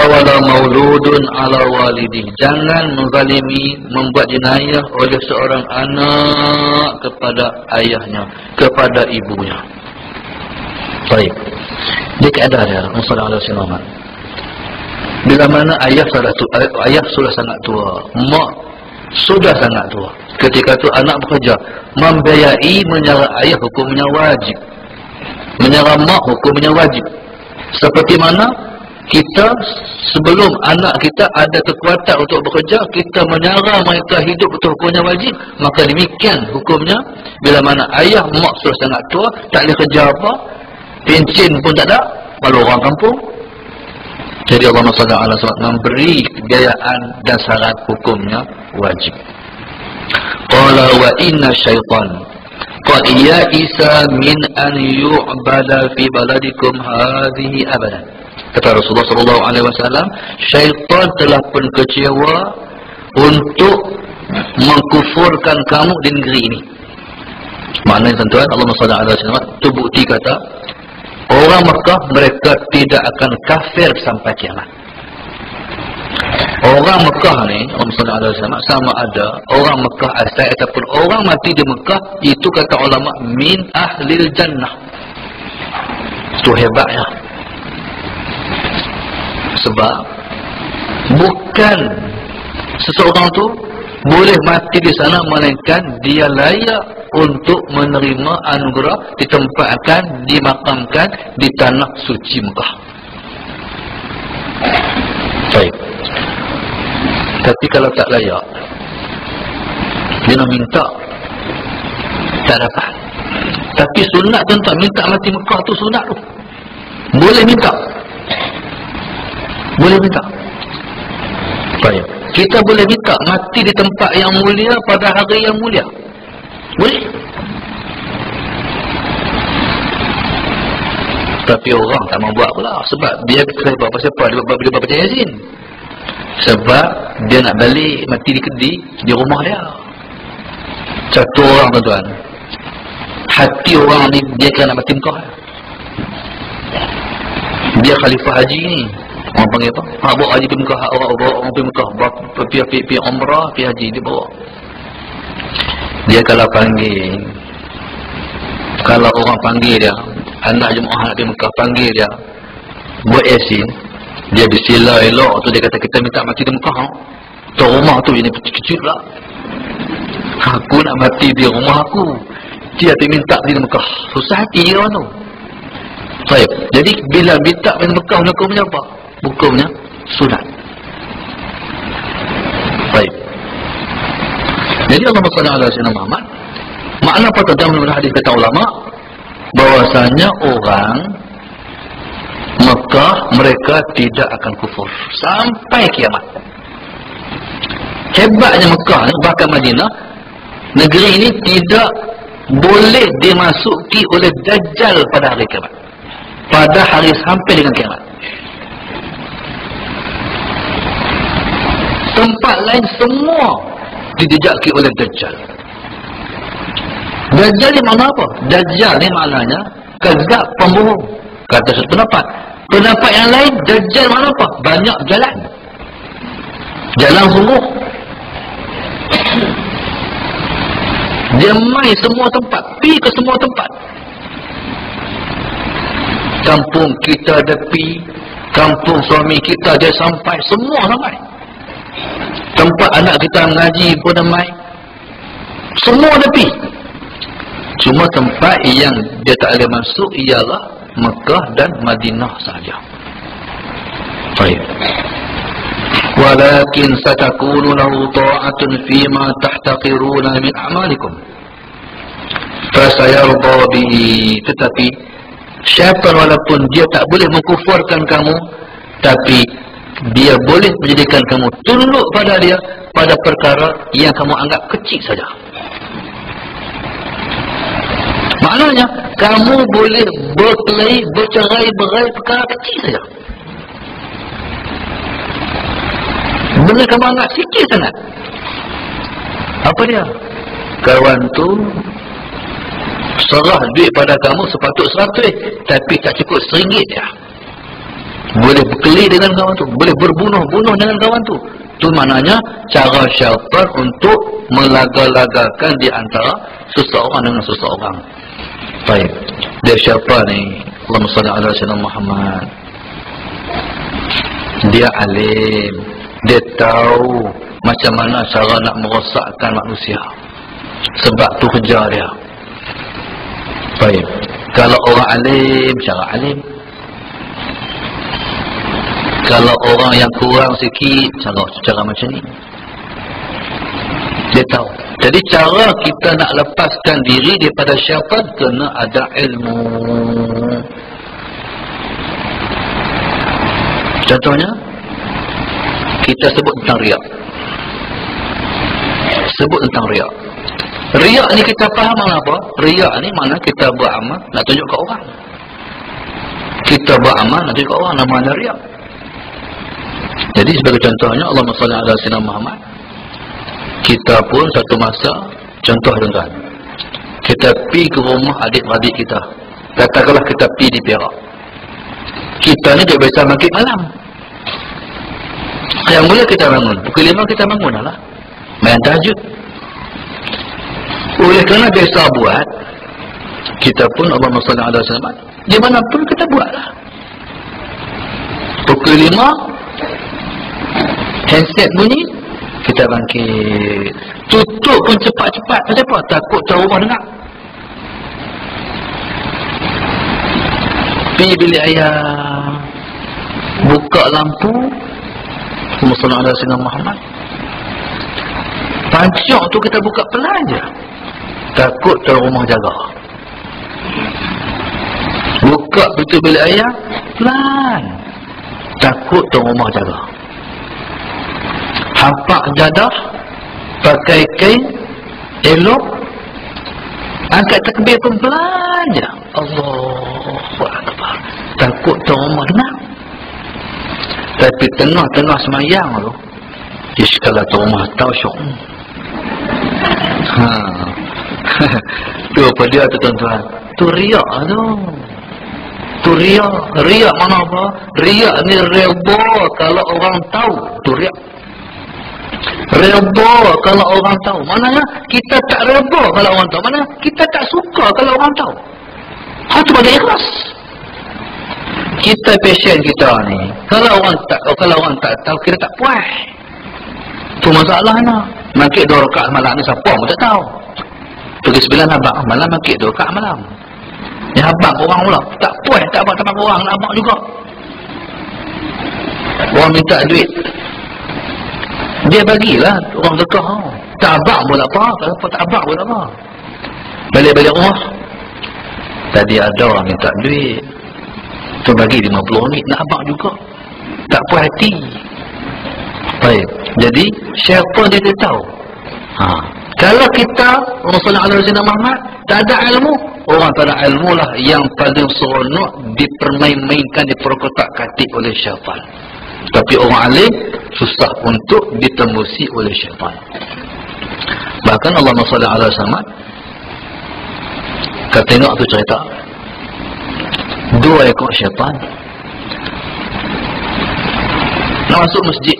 wala mauludun ala walidih. Jangan menzalimi, membuat jenayah oleh seorang anak kepada ayahnya, kepada ibunya. Baik. Dia keadaan dia, Muhammad SAW. Bila mana ayah sudah sangat tua, mak sudah sangat tua. Ketika itu anak bekerja, membiayai menyara ayah hukumnya wajib, menyara mak hukumnya wajib. Seperti mana kita sebelum anak kita ada kekuatan untuk bekerja, kita menyara mereka hidup betul hukumnya wajib, maka demikian hukumnya bila mana ayah mak sudah sangat tua, tak boleh kerja apa, pencen pun tak ada, kalau orang kampung. Jadi Allah SWT memberi biayaan dan syarat hukumnya wajib. Qala wa inna syaitan qad ya'isa min an yu'bada fi baladikum hadhihi abadan. Kata Rasulullah SAW, syaitan telah pun kecewa untuk mengkufurkan kamu di negeri ini. Maknanya tuan-tuan, Allah SWT itu bukti kata orang Mekah mereka tidak akan kafir sampai kiamat. Orang Mekah ni, Allah SWT sama ada orang Mekah asal ataupun orang mati di Mekah, itu kata ulama min ahlil jannah. Itu hebatnya. Sebab bukan seseorang tu boleh mati di sana melainkan dia layak untuk menerima anugerah, ditempatkan, dimakamkan di tanah suci Mekah. Baik. Tapi kalau tak layak, dia nak minta, tak dapat. Tapi sunat tu tak minta mati Mekah tu sunat tu. Boleh minta. Boleh minta. Baik. Kita boleh minta mati di tempat yang mulia pada hari yang mulia. Boleh. Tapi orang tak mau buat pula. Sebab dia kata buat apa-apa. Dia buat baca Yasin. Sebab dia nak balik mati di rumah dia. Satu orang tuan-tuan. Hati orang ni dia kena mati Mekah. Dia khalifah haji ni. Orang panggil apa? Bawa haji pergi Mekah. Orang pergi Mekah. Pergi umrah, pergi haji. Dia bawa. Dia kalau panggil, kalau orang panggil dia, anak jemaah nak pergi Mekah, panggil dia buat Yasin, dia bismillah elok tu, dia kata kita minta mati di Mekah. Tu rumah tu ini kecil pula. Aku nak mati di rumah aku, dia minta mati di Mekah. Susah hati dia orang tu. Baik. Jadi bila minta mati di Mekah, hukumnya apa? Hukumnya sunat. Baik. Jadi Allah SWT Muhammad, makna apa tentang hadis kata ulama, bahwasanya orang Mekah mereka tidak akan kufur sampai kiamat. Hebatnya Mekah bahkan Madinah, negeri ini tidak boleh dimasuki oleh Dajjal pada hari kiamat, pada hari sampai dengan kiamat. Tempat lain semua dijejaki oleh Dajjal. Dajjal ni makna apa? Dajjal ni maknanya kazab, pembohong. Kata satu pendapat. Pendapat yang lain, Dajjal makna apa? Banyak jalan. Jalan sungguh. Dia mai semua tempat, pergi ke semua tempat. Kampung kita ada pergi, kampung suami kita dia sampai, semua sampai. Tempat anak kita mengaji pun ada mai. Semua ada pergi. Cuma tempat yang dia tak boleh masuk ialah Mekah dan Madinah saja. Baik. Walakin satakunu lahu ta'atun fima tahtaqiruna min a'malikum. Fasayarda bihi. Tetapi syaitan walaupun dia tak boleh mengkufurkan kamu, tapi dia boleh menjadikan kamu tunduk pada dia pada perkara yang kamu anggap kecil saja. Maknanya kamu boleh bercerai-berai perkara kecil saja. Benda kamu anggap sikit sangat. Apa dia? Kawan tu serah duit pada kamu sepatut 100, tapi tak cukup RM1 dia. boleh berkeli dengan kawan tu, boleh berbunuh-bunuh dengan kawan tu. Itu maknanya cara syaitan untuk melaga-lagakan di antara seseorang dengan seseorang. Baik, dia syaitan ni, Allahumma salli ala sayyidina Muhammad, dia alim, dia tahu macam mana cara nak merosakkan manusia, sebab tu kerja dia. Baik, kalau orang alim, cara alim. Kalau orang yang kurang sikit, cara macam ni. Dia tahu. Jadi cara kita nak lepaskan diri daripada syaitan, kena ada ilmu. Contohnya, kita sebut tentang riak. Sebut tentang riak. Riak ni kita faham apa? Riak ni mana kita buat amal nak tunjuk ke orang. Kita buat amal nak tunjuk ke orang, namanya riak. Jadi sebagai contohnya, Allahumma salli ala sayyidina Muhammad, kita pun satu masa, contoh tuan-tuan, kita pergi ke rumah adik-adik kita, katakanlah kita pergi di Perak. Kita ni dia biasa maghrib malam, yang mula kita bangun pukul 5, kita bangun lah main tahajud. Oleh kerana biasa buat, kita pun Allahumma salli ala sayyidina Muhammad, di mana pun kita buatlah. Pukul 5 handset bunyi, kita bangkit. Tutup pun cepat-cepat. Macam apa? Takut tuan rumah dengar. Pergi bilik ayah, buka lampu, Allahumma ala sayyidina Muhammad, pancok tu kita buka pelan je, takut tuan rumah jaga. Buka pintu bilik ayah pelan, takut tuan rumah jaga. Hampak jadah, pakai kain elok, angkat takbir pun pelan je. Allahu Akbar, takut tuan rumah dengar. Tapi tengah-tengah semayang tu, kalau tuan rumah tahu syok. Tu apa dia tu tuan-tuan? Tu riak tu. Tu riak. Riak mana apa? Riak ni reba kalau orang tahu. Tu riak. Reba kalau orang tahu. Maknanya kita tak reba kalau orang tahu. Maknanya kita tak suka kalau orang tahu. Itu bagi ikhlas. Kita passion kita ni, kalau orang tak tahu, kita tak puas. Tu masalahnya. Makik 2 rakaat malam ni siapa pun tak tahu. Pergi 9 abang malam, makik 2 rakaat malam. Yang abang orang pula tak puas, tak abang orang, nak abang juga. Orang minta duit, dia bagilah orang dekat. Tak abang pun tak apa, kalau tak abang pun tak apa. Balik-balik rumah, tadi ada orang minta duit, tu bagi 50 ringgit, nak abang juga. Tak puas hati. Baik, jadi syaitan dia tahu. Kalau kita Rasulullah SAW Muhammad tak ada ilmu, orang tak ada ilmu lah yang paling seronok dipermain-mainkan, diperkotak-katik oleh syaitan. Tapi orang alim susah untuk ditembusi oleh syaitan. Bahkan Allah SAW kata, tengok tu cerita 2 ekor syaitan nak masuk masjid.